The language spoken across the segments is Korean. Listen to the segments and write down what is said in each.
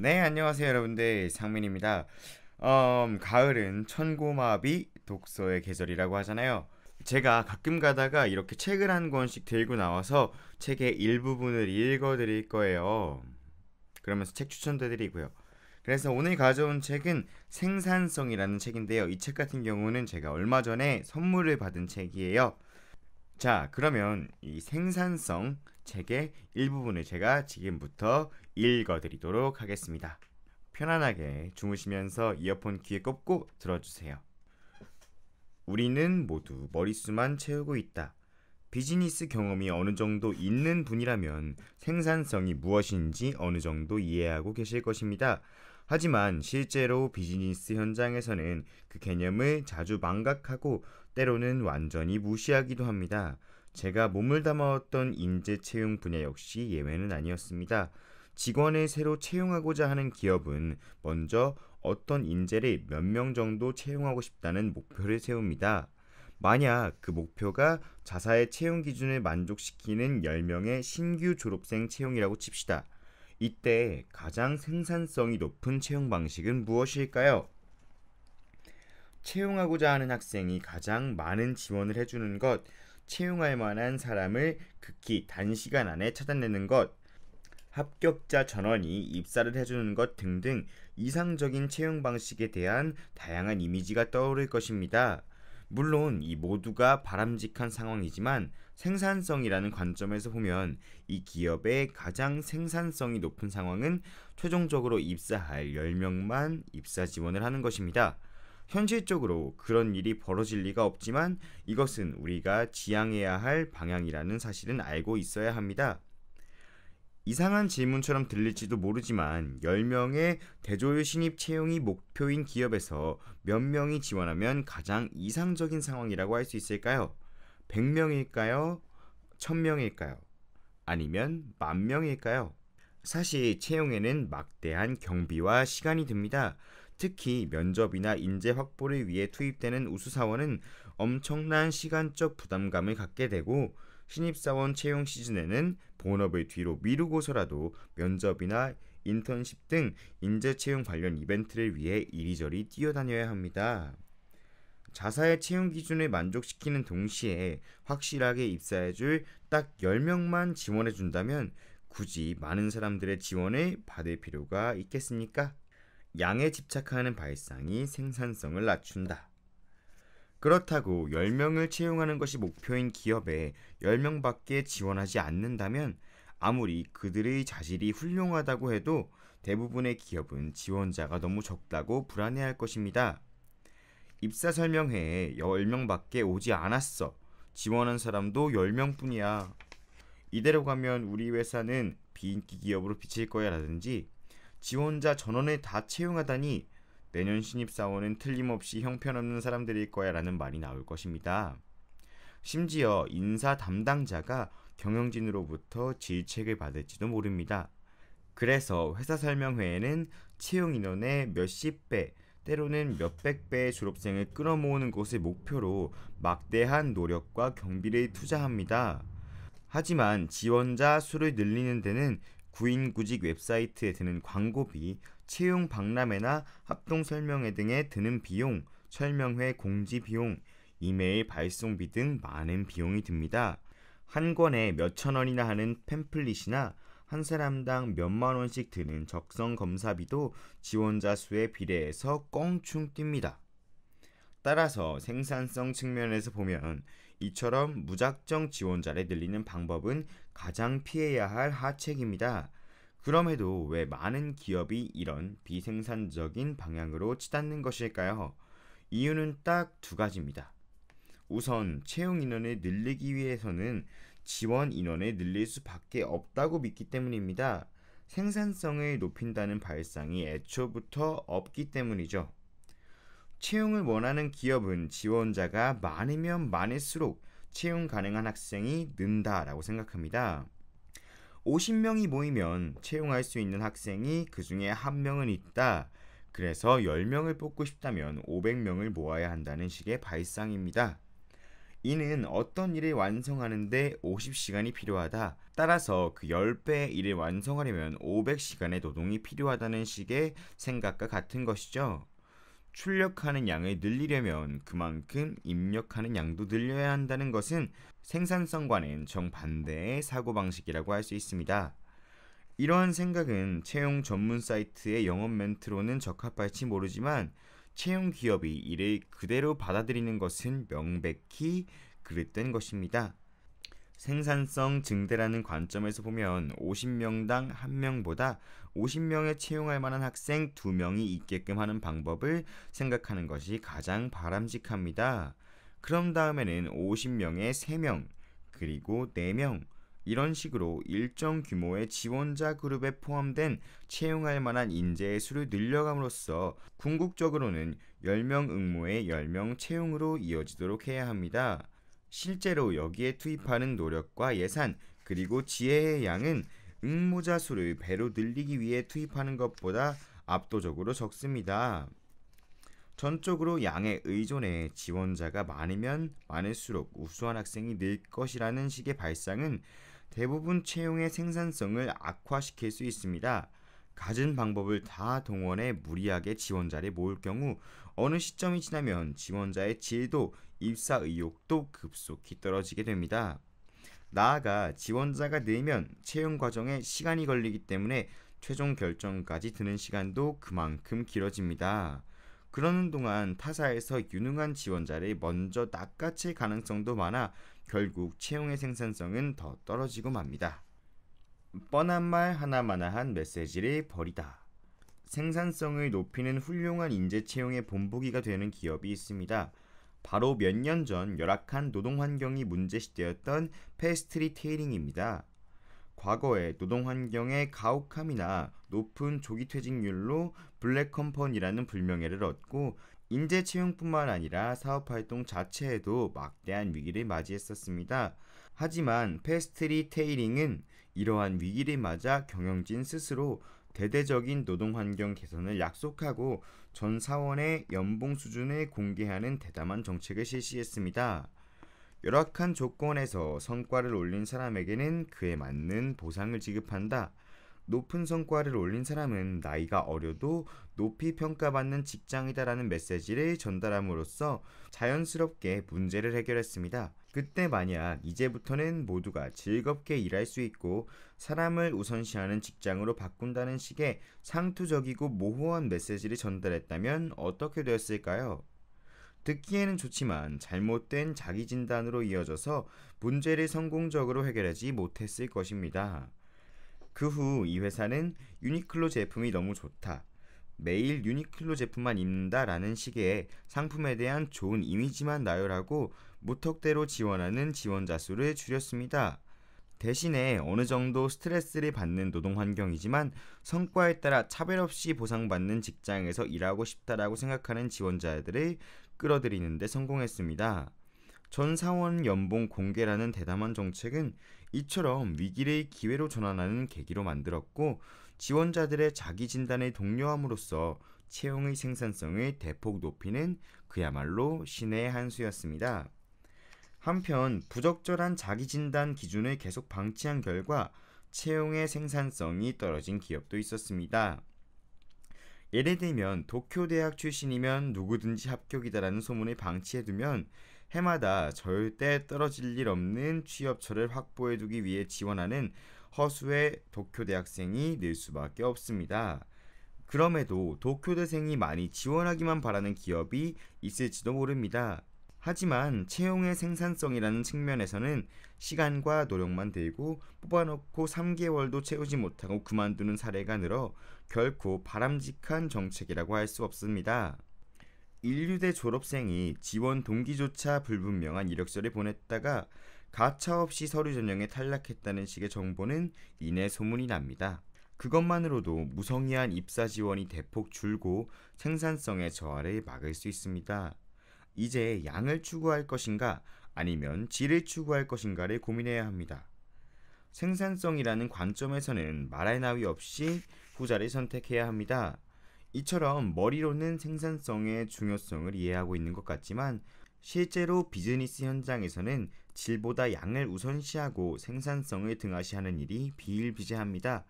네, 안녕하세요, 여러분들. 상민입니다. 가을은 천고마비 독서의 계절이라고 하잖아요. 제가 가끔 가다가 이렇게 책을 한 권씩 들고 나와서 책의 일부분을 읽어드릴 거예요. 그러면서 책 추천도 드리고요. 그래서 오늘 가져온 책은 생산성이라는 책인데요. 이 책 같은 경우는 제가 얼마 전에 선물을 받은 책이에요. 자, 그러면 이 생산성 책의 일부분을 제가 지금부터 읽어드리도록 하겠습니다. 편안하게 주무시면서 이어폰 귀에 꽂고 들어주세요. 우리는 모두 머릿수만 채우고 있다. 비즈니스 경험이 어느 정도 있는 분이라면 생산성이 무엇인지 어느 정도 이해하고 계실 것입니다. 하지만 실제로 비즈니스 현장에서는 그 개념을 자주 망각하고 때로는 완전히 무시하기도 합니다. 제가 몸을 담아왔던 인재 채용 분야 역시 예외는 아니었습니다. 직원을 새로 채용하고자 하는 기업은 먼저 어떤 인재를 몇 명 정도 채용하고 싶다는 목표를 세웁니다. 만약 그 목표가 자사의 채용 기준을 만족시키는 10명의 신규 졸업생 채용이라고 칩시다. 이때 가장 생산성이 높은 채용 방식은 무엇일까요? 채용하고자 하는 학생이 가장 많은 지원을 해주는 것, 채용할 만한 사람을 극히 단시간 안에 찾아내는 것, 합격자 전원이 입사를 해주는 것 등등 이상적인 채용 방식에 대한 다양한 이미지가 떠오를 것입니다. 물론 이 모두가 바람직한 상황이지만 생산성이라는 관점에서 보면 이 기업의 가장 생산성이 높은 상황은 최종적으로 입사할 10명만 입사 지원을 하는 것입니다. 현실적으로 그런 일이 벌어질 리가 없지만 이것은 우리가 지향해야 할 방향이라는 사실은 알고 있어야 합니다. 이상한 질문처럼 들릴지도 모르지만 10명의 대졸 신입 채용이 목표인 기업에서 몇 명이 지원하면 가장 이상적인 상황이라고 할 수 있을까요? 100명일까요? 1000명일까요? 아니면 10,000명일까요? 사실 채용에는 막대한 경비와 시간이 듭니다. 특히 면접이나 인재 확보를 위해 투입되는 우수사원은 엄청난 시간적 부담감을 갖게 되고 신입사원 채용 시즌에는 본업을 뒤로 미루고서라도 면접이나 인턴십 등 인재 채용 관련 이벤트를 위해 이리저리 뛰어다녀야 합니다. 자사의 채용 기준을 만족시키는 동시에 확실하게 입사해줄 딱 10명만 지원해준다면 굳이 많은 사람들의 지원을 받을 필요가 있겠습니까? 양에 집착하는 발상이 생산성을 낮춘다. 그렇다고 10명을 채용하는 것이 목표인 기업에 10명밖에 지원하지 않는다면 아무리 그들의 자질이 훌륭하다고 해도 대부분의 기업은 지원자가 너무 적다고 불안해할 것입니다. 입사 설명회에 10명밖에 오지 않았어. 지원한 사람도 10명뿐이야. 이대로 가면 우리 회사는 비인기 기업으로 비칠 거야 라든지 지원자 전원을 다 채용하다니 내년 신입사원은 틀림없이 형편없는 사람들일 거야 라는 말이 나올 것입니다. 심지어 인사 담당자가 경영진으로부터 질책을 받을지도 모릅니다. 그래서 회사 설명회에는 채용 인원의 몇십 배, 때로는 몇백 배의 졸업생을 끌어모으는 것을 목표로 막대한 노력과 경비를 투자합니다. 하지만 지원자 수를 늘리는 데는 구인구직 웹사이트에 드는 광고비, 채용 박람회나 합동 설명회 등에 드는 비용, 설명회 공지 비용, 이메일 발송비 등 많은 비용이 듭니다. 한 권에 몇천 원이나 하는 팸플릿이나 한 사람당 몇만 원씩 드는 적성 검사비도 지원자 수에 비례해서 껑충 뜁니다. 따라서 생산성 측면에서 보면 이처럼 무작정 지원자를 늘리는 방법은 가장 피해야 할 하책입니다. 그럼에도 왜 많은 기업이 이런 비생산적인 방향으로 치닫는 것일까요? 이유는 딱 두 가지입니다. 우선 채용 인원을 늘리기 위해서는 지원 인원을 늘릴 수밖에 없다고 믿기 때문입니다. 생산성을 높인다는 발상이 애초부터 없기 때문이죠. 채용을 원하는 기업은 지원자가 많으면 많을수록 채용 가능한 학생이 는다라고 생각합니다. 50명이 모이면 채용할 수 있는 학생이 그 중에 한 명은 있다. 그래서 10명을 뽑고 싶다면 500명을 모아야 한다는 식의 발상입니다. 이는 어떤 일을 완성하는데 50시간이 필요하다. 따라서 그 10배의 일을 완성하려면 500시간의 노동이 필요하다는 식의 생각과 같은 것이죠. 출력하는 양을 늘리려면 그만큼 입력하는 양도 늘려야 한다는 것은 생산성과는 정반대의 사고방식이라고 할 수 있습니다. 이러한 생각은 채용 전문 사이트의 영업 멘트로는 적합할지 모르지만 채용 기업이 이를 그대로 받아들이는 것은 명백히 그릇된 것입니다. 생산성 증대라는 관점에서 보면 50명당 1명보다 50명에 채용할 만한 학생 2명이 있게끔 하는 방법을 생각하는 것이 가장 바람직합니다. 그럼 다음에는 50명에 3명, 그리고 4명, 이런 식으로 일정 규모의 지원자 그룹에 포함된 채용할 만한 인재의 수를 늘려감으로써 궁극적으로는 10명 응모의 10명 채용으로 이어지도록 해야 합니다. 실제로 여기에 투입하는 노력과 예산 그리고 지혜의 양은 응모자 수를 배로 늘리기 위해 투입하는 것보다 압도적으로 적습니다. 전적으로 양에 의존해 지원자가 많으면 많을수록 우수한 학생이 늘 것이라는 식의 발상은 대부분 채용의 생산성을 악화시킬 수 있습니다. 가진 방법을 다 동원해 무리하게 지원자를 모을 경우 어느 시점이 지나면 지원자의 질도 입사 의욕도 급속히 떨어지게 됩니다. 나아가 지원자가 늘면 채용 과정에 시간이 걸리기 때문에 최종 결정까지 드는 시간도 그만큼 길어집니다. 그러는 동안 타사에서 유능한 지원자를 먼저 낚아챌 가능성도 많아 결국 채용의 생산성은 더 떨어지고 맙니다. 뻔한 말 하나마나한 메시지를 버리다. 생산성을 높이는 훌륭한 인재 채용의 본보기가 되는 기업이 있습니다. 바로 몇 년 전 열악한 노동 환경이 문제시되었던 패스트리테이링입니다. 과거에 노동 환경의 가혹함이나 높은 조기 퇴직률로 블랙컴퍼니라는 불명예를 얻고 인재 채용뿐만 아니라 사업활동 자체에도 막대한 위기를 맞이했었습니다. 하지만 패스트리테이링은 이러한 위기를 맞아 경영진 스스로 대대적인 노동 환경 개선을 약속하고 전 사원의 연봉 수준을 공개하는 대담한 정책을 실시했습니다. 열악한 조건에서 성과를 올린 사람에게는 그에 맞는 보상을 지급한다. 높은 성과를 올린 사람은 나이가 어려도 높이 평가받는 직장이다라는 메시지를 전달함으로써 자연스럽게 문제를 해결했습니다. 그때 만약 이제부터는 모두가 즐겁게 일할 수 있고 사람을 우선시하는 직장으로 바꾼다는 식의 상투적이고 모호한 메시지를 전달했다면 어떻게 되었을까요? 듣기에는 좋지만 잘못된 자기 진단으로 이어져서 문제를 성공적으로 해결하지 못했을 것입니다. 그 후 이 회사는 유니클로 제품이 너무 좋다. 매일 유니클로 제품만 입는다라는 식의 상품에 대한 좋은 이미지만 나열하고 무턱대로 지원하는 지원자 수를 줄였습니다. 대신에 어느 정도 스트레스를 받는 노동 환경이지만 성과에 따라 차별 없이 보상받는 직장에서 일하고 싶다라고 생각하는 지원자들을 끌어들이는 데 성공했습니다. 전 사원 연봉 공개라는 대담한 정책은 이처럼 위기를 기회로 전환하는 계기로 만들었고 지원자들의 자기 진단을 독려함으로써 채용의 생산성을 대폭 높이는 그야말로 신의 한 수였습니다. 한편 부적절한 자기 진단 기준을 계속 방치한 결과 채용의 생산성이 떨어진 기업도 있었습니다. 예를 들면 도쿄대학 출신이면 누구든지 합격이다라는 소문을 방치해두면 해마다 절대 떨어질 일 없는 취업처를 확보해두기 위해 지원하는 허수의 도쿄대학생이 늘 수밖에 없습니다. 그럼에도 도쿄대생이 많이 지원하기만 바라는 기업이 있을지도 모릅니다. 하지만 채용의 생산성이라는 측면에서는 시간과 노력만 들고 뽑아놓고 3개월도 채우지 못하고 그만두는 사례가 늘어 결코 바람직한 정책이라고 할 수 없습니다. 인류대 졸업생이 지원 동기조차 불분명한 이력서를 보냈다가 가차없이 서류 전형에 탈락했다는 식의 정보는 이내 소문이 납니다. 그것만으로도 무성의한 입사 지원이 대폭 줄고 생산성의 저하를 막을 수 있습니다. 이제 양을 추구할 것인가 아니면 질을 추구할 것인가를 고민해야 합니다. 생산성이라는 관점에서는 말할 나위 없이 후자를 선택해야 합니다. 이처럼 머리로는 생산성의 중요성을 이해하고 있는 것 같지만 실제로 비즈니스 현장에서는 질보다 양을 우선시하고 생산성을 등한시하는 일이 비일비재합니다.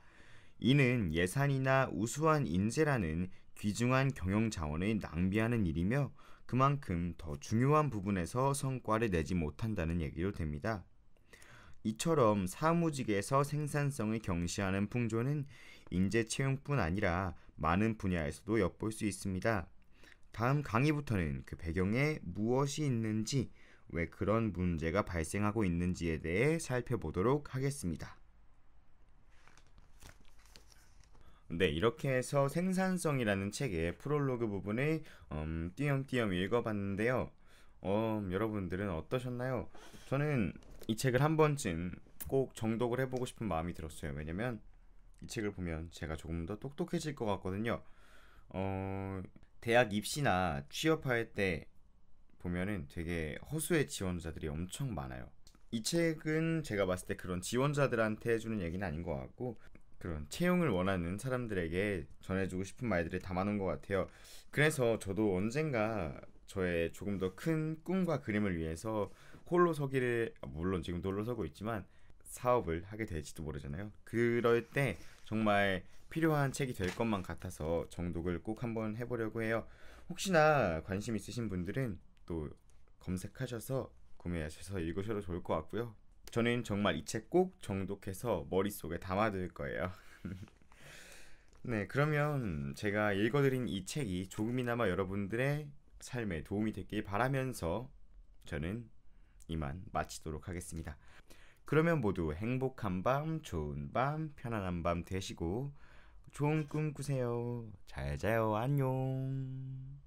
이는 예산이나 우수한 인재라는 귀중한 경영 자원을 낭비하는 일이며 그만큼 더 중요한 부분에서 성과를 내지 못한다는 얘기로 됩니다. 이처럼 사무직에서 생산성을 경시하는 풍조는 인재 채용뿐 아니라 많은 분야에서도 엿볼 수 있습니다. 다음 강의부터는 그 배경에 무엇이 있는지, 왜 그런 문제가 발생하고 있는지에 대해 살펴보도록 하겠습니다. 네, 이렇게 해서 생산성이라는 책의 프롤로그 부분을 띄엄띄엄 읽어봤는데요. 여러분들은 어떠셨나요? 저는 이 책을 한 번쯤 꼭 정독을 해보고 싶은 마음이 들었어요. 왜냐면 이 책을 보면 제가 조금 더 똑똑해질 것 같거든요. 대학 입시나 취업할 때 보면은 되게 허수의 지원자들이 엄청 많아요. 이 책은 제가 봤을 때 그런 지원자들한테 해주는 얘기는 아닌 것 같고, 그런 채용을 원하는 사람들에게 전해주고 싶은 말들을 담아놓은 것 같아요. 그래서 저도 언젠가 저의 조금 더 큰 꿈과 그림을 위해서 홀로 서기를, 물론 지금도 홀로 서고 있지만 사업을 하게 될지도 모르잖아요. 그럴 때 정말 필요한 책이 될 것만 같아서 정독을 꼭 한번 해보려고 해요. 혹시나 관심 있으신 분들은 또 검색하셔서 구매하셔서 읽으셔도 좋을 것 같고요. 저는 정말 이 책 꼭 정독해서 머릿속에 담아둘 거예요. 네, 그러면 제가 읽어드린 이 책이 조금이나마 여러분들의 삶에 도움이 됐길 바라면서 저는 이만 마치도록 하겠습니다. 그러면 모두 행복한 밤, 좋은 밤, 편안한 밤 되시고 좋은 꿈 꾸세요. 잘 자요. 안녕.